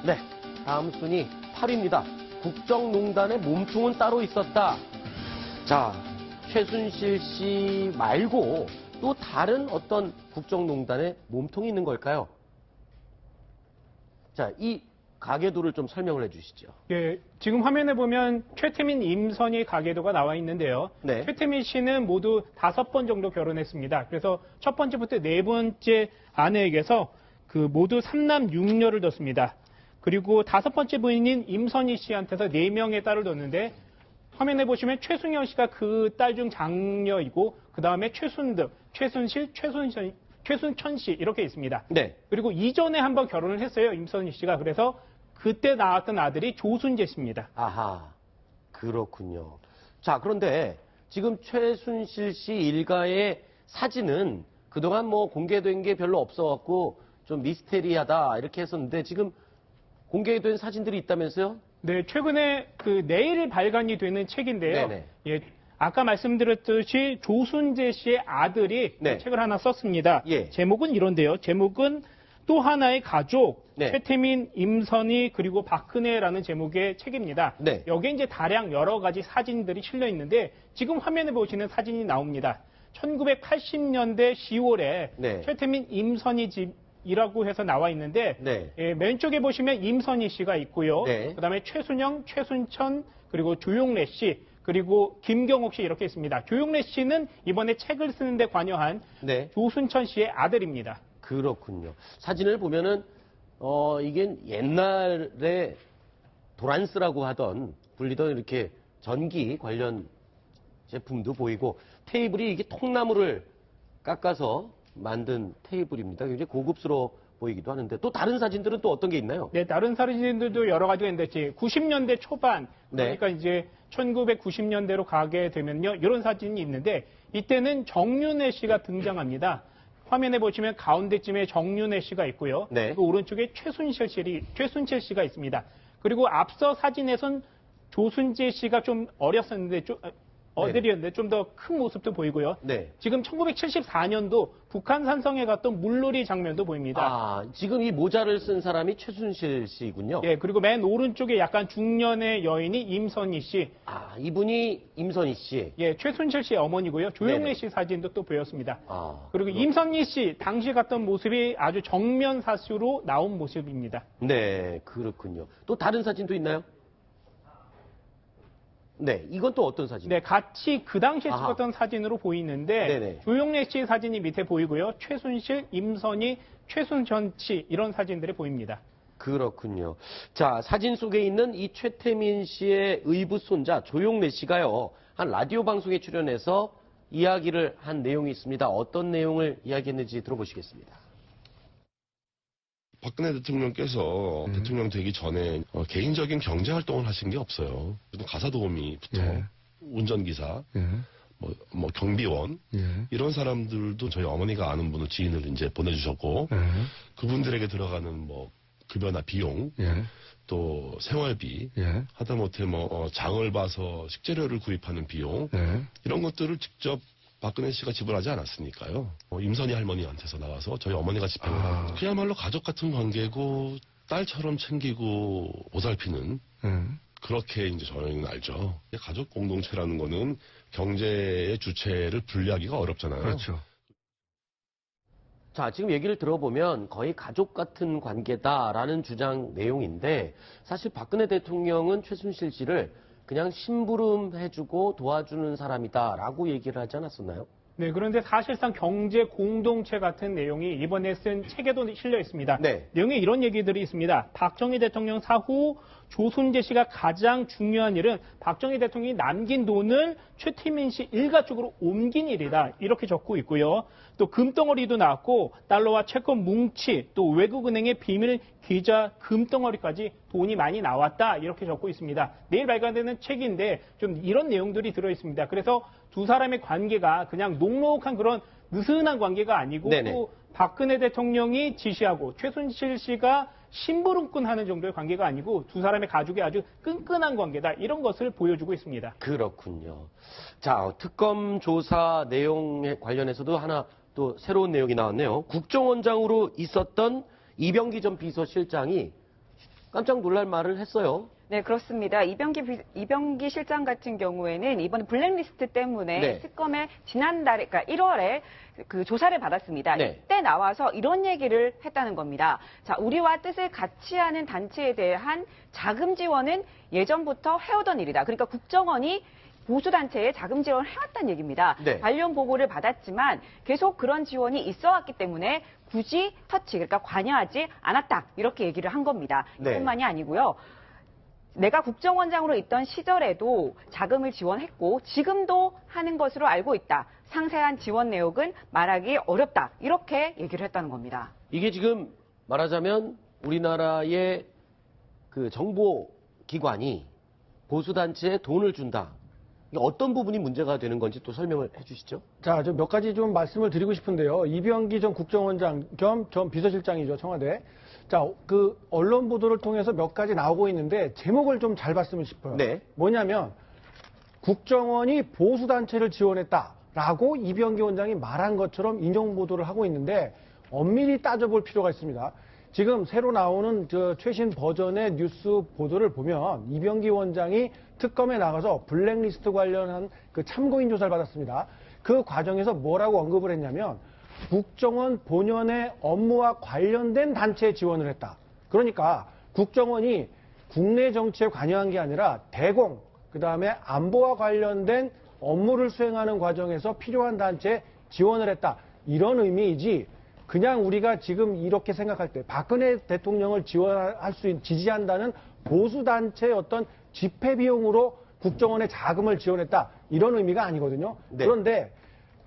네, 다음 순위 8위입니다. 국정농단의 몸통은 따로 있었다. 자, 최순실 씨 말고 또 다른 어떤 국정농단의 몸통이 있는 걸까요? 자, 이 가계도를 좀 설명을 해주시죠. 예, 지금 화면에 보면 최태민, 임선희 가계도가 나와 있는데요. 네. 최태민 씨는 모두 5번 정도 결혼했습니다. 그래서 첫 번째부터 네 번째 아내에게서 모두 3남 6녀를 뒀습니다. 그리고 5번째 부인인 임선희 씨한테서 4명의 딸을 뒀는데 화면에 보시면 최승현 씨가 그 딸 중 장녀이고 그 다음에 최순득, 최순실, 최순천 씨 이렇게 있습니다. 네. 그리고 이전에 한번 결혼을 했어요. 임선희 씨가. 그래서 그때 낳았던 아들이 조순재 씨입니다. 아하, 그렇군요. 자, 그런데 지금 최순실 씨 일가의 사진은 그동안 뭐 공개된 게 별로 없어갖고 좀 미스테리하다 이렇게 했었는데 지금 공개된 사진들이 있다면서요? 네, 최근에 내일 발간이 되는 책인데요. 네네. 예, 아까 말씀드렸듯이 조순재 씨의 아들이 네. 책을 하나 썼습니다. 예. 제목은 이런데요. 제목은 또 하나의 가족, 네. 최태민, 임선희 그리고 박근혜라는 제목의 책입니다. 네. 여기에 이제 다량 여러 가지 사진들이 실려 있는데 지금 화면에 보시는 사진이 나옵니다. 1980년대 10월에 네. 최태민, 임선희 집이라고 해서 나와 있는데 네. 예, 맨 쪽에 보시면 임선희 씨가 있고요. 네. 그다음에 최순영, 최순천 그리고 조용래 씨 그리고 김경옥 씨 이렇게 있습니다. 조용래 씨는 이번에 책을 쓰는데 관여한 네. 조순천 씨의 아들입니다. 그렇군요. 사진을 보면은 이게 옛날에 도란스라고 하던 불리던 이렇게 전기 관련 제품도 보이고 테이블이 이게 통나무를 깎아서 만든 테이블입니다. 굉장히 고급스러워 보이기도 하는데 또 다른 사진들은 또 어떤 게 있나요? 네, 다른 사진들도 여러 가지가 있는데 90년대 초반 네. 그러니까 이제 1990년대로 가게 되면요. 이런 사진이 있는데 이때는 정윤회 씨가 등장합니다. 화면에 보시면 가운데쯤에 정윤회 씨가 있고요. 네. 그 오른쪽에 최순실 씨가 있습니다. 그리고 앞서 사진에선 조순재 씨가 좀 어렸었는데 어들이었는데 좀 더 큰 모습도 보이고요. 네. 지금 1974년도 북한 산성에 갔던 물놀이 장면도 보입니다. 아, 지금 이 모자를 쓴 사람이 최순실 씨군요. 예, 그리고 맨 오른쪽에 약간 중년의 여인이 임선희 씨. 아, 이분이 임선희 씨. 예, 최순실 씨의 어머니고요. 조용래 네네. 씨 사진도 또 보였습니다. 아, 그리고 임선희 씨 당시 갔던 모습이 아주 정면 사수로 나온 모습입니다. 네, 그렇군요. 또 다른 사진도 있나요? 네, 이건 또 어떤 사진? 네, 같이 그 당시에 아하. 찍었던 사진으로 보이는데 네네. 조용래 씨 사진이 밑에 보이고요. 최순실, 임선희, 최순천 씨 이런 사진들이 보입니다. 그렇군요. 자, 사진 속에 있는 이 최태민 씨의 의붓 손자 조용래 씨가요. 한 라디오 방송에 출연해서 이야기를 한 내용이 있습니다. 어떤 내용을 이야기했는지 들어보시겠습니다. 박근혜 대통령께서 대통령 되기 전에 개인적인 경제 활동을 하신 게 없어요. 가사 도우미부터 예. 운전기사, 예. 뭐 경비원 예. 이런 사람들도 저희 어머니가 아는 분을 지인을 이제 보내주셨고 예. 그분들에게 들어가는 뭐 급여나 비용, 예. 또 생활비, 예. 하다못해 뭐 장을 봐서 식재료를 구입하는 비용 예. 이런 것들을 직접 박근혜 씨가 지불하지 않았으니까요. 임선희 할머니한테서 나와서 저희 어머니가 집행을 하고 그야말로 가족 같은 관계고 딸처럼 챙기고 보살피는 그렇게 이제 저희는 알죠. 가족 공동체라는 거는 경제의 주체를 분리하기가 어렵잖아요. 그렇죠. 자, 지금 얘기를 들어보면 거의 가족 같은 관계다라는 주장 내용인데 사실 박근혜 대통령은 최순실 씨를 그냥 심부름해주고 도와주는 사람이다라고 얘기를 하지 않았었나요? 네, 그런데 사실상 경제 공동체 같은 내용이 이번에 쓴 책에도 실려 있습니다. 네. 내용에 이런 얘기들이 있습니다. 박정희 대통령 사후 조순재 씨가 가장 중요한 일은 박정희 대통령이 남긴 돈을 최태민 씨 일가 쪽으로 옮긴 일이다. 이렇게 적고 있고요. 또 금덩어리도 나왔고 달러와 채권 뭉치 또 외국은행의 비밀 계좌 금덩어리까지 돈이 많이 나왔다. 이렇게 적고 있습니다. 내일 발간되는 책인데 좀 이런 내용들이 들어있습니다. 그래서 두 사람의 관계가 그냥 녹록한 그런 느슨한 관계가 아니고 네네. 또 박근혜 대통령이 지시하고 최순실 씨가 심부름꾼 하는 정도의 관계가 아니고 두 사람의 가족이 아주 끈끈한 관계다. 이런 것을 보여주고 있습니다. 그렇군요. 자, 특검 조사 내용에 관련해서도 하나 또 새로운 내용이 나왔네요. 국정원장으로 있었던 이병기 전 비서실장이 깜짝 놀랄 말을 했어요. 네, 그렇습니다. 이병기 실장 같은 경우에는 이번 블랙리스트 때문에 네. 특검에 지난달에, 그러니까 1월에 그 조사를 받았습니다. 네. 이때 나와서 이런 얘기를 했다는 겁니다. 자, 우리와 뜻을 같이 하는 단체에 대한 자금 지원은 예전부터 해오던 일이다. 그러니까 국정원이 보수단체에 자금 지원을 해왔다는 얘기입니다. 네. 관련 보고를 받았지만 계속 그런 지원이 있어왔기 때문에 굳이 그러니까 관여하지 않았다. 이렇게 얘기를 한 겁니다. 네. 이뿐만이 아니고요. 내가 국정원장으로 있던 시절에도 자금을 지원했고 지금도 하는 것으로 알고 있다. 상세한 지원 내역은 말하기 어렵다. 이렇게 얘기를 했다는 겁니다. 이게 지금 말하자면 우리나라의 그 정보기관이 보수단체에 돈을 준다. 이게 어떤 부분이 문제가 되는 건지 또 설명을 해 주시죠. 자, 저 몇 가지 좀 말씀을 드리고 싶은데요. 이병기 전 국정원장 겸 전 비서실장이죠, 청와대. 자, 그 언론 보도를 통해서 몇 가지 나오고 있는데 제목을 좀 잘 봤으면 싶어요. 네. 뭐냐면 국정원이 보수단체를 지원했다라고 이병기 원장이 말한 것처럼 인용 보도를 하고 있는데 엄밀히 따져볼 필요가 있습니다. 지금 새로 나오는 저 최신 버전의 뉴스 보도를 보면 이병기 원장이 특검에 나가서 블랙리스트 관련한 그 참고인 조사를 받았습니다. 그 과정에서 뭐라고 언급을 했냐면 국정원 본연의 업무와 관련된 단체에 지원을 했다. 그러니까 국정원이 국내 정치에 관여한 게 아니라 대공, 그다음에 안보와 관련된 업무를 수행하는 과정에서 필요한 단체에 지원을 했다. 이런 의미이지 그냥 우리가 지금 이렇게 생각할 때 박근혜 대통령을 지지한다는 보수단체의 어떤 집회 비용으로 국정원에 자금을 지원했다. 이런 의미가 아니거든요. 네. 그런데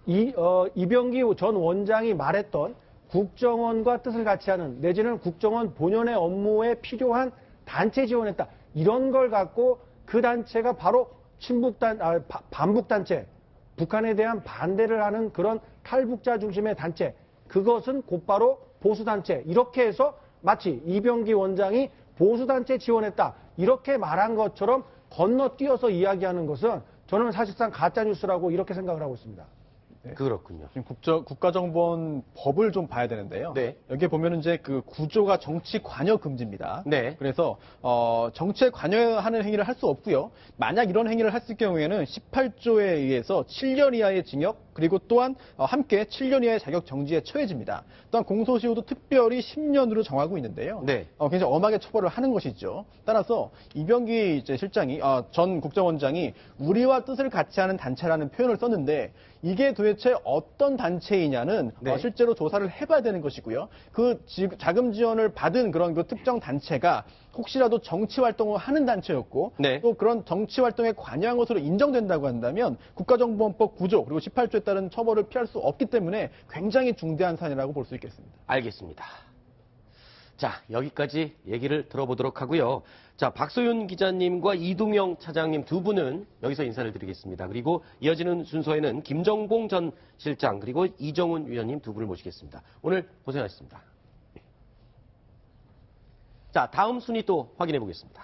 이병기 전 원장이 말했던 국정원과 뜻을 같이 하는 내지는 국정원 본연의 업무에 필요한 단체 지원했다. 이런 걸 갖고 그 단체가 바로 반북단체, 북한에 대한 반대를 하는 그런 탈북자 중심의 단체, 그것은 곧바로 보수단체. 이렇게 해서 마치 이병기 원장이 보수단체 지원했다. 이렇게 말한 것처럼 건너뛰어서 이야기하는 것은 저는 사실상 가짜뉴스라고 이렇게 생각을 하고 있습니다. 그렇군요. 지금 국가정보원법을 좀 봐야 되는데요. 네. 여기에 보면은 이제 그 구조가 정치 관여 금지입니다. 네. 그래서 정치에 관여하는 행위를 할 수 없고요. 만약 이런 행위를 했을 경우에는 18조에 의해서 7년 이하의 징역 그리고 또한 함께 7년 이하의 자격 정지에 처해집니다. 또한 공소시효도 특별히 10년으로 정하고 있는데요. 네. 굉장히 엄하게 처벌을 하는 것이죠. 따라서 이병기 이제 실장이 전 국정원장이 우리와 뜻을 같이 하는 단체라는 표현을 썼는데 이게 도대체 어떤 단체이냐는 네. 실제로 조사를 해봐야 되는 것이고요. 그 자금 지원을 받은 그런 그 특정 단체가 혹시라도 정치 활동을 하는 단체였고 네. 또 그런 정치 활동에 관여한 것으로 인정된다고 한다면 국가정보원법 9조 그리고 18조에 따른 처벌을 피할 수 없기 때문에 굉장히 중대한 사안이라고 볼 수 있겠습니다. 알겠습니다. 자, 여기까지 얘기를 들어보도록 하고요. 자, 박소윤 기자님과 이동영 차장님 두 분은 여기서 인사를 드리겠습니다. 그리고 이어지는 순서에는 김정봉 전 실장 그리고 이정훈 위원님 두 분을 모시겠습니다. 오늘 고생하셨습니다. 자, 다음 순위 또 확인해 보겠습니다.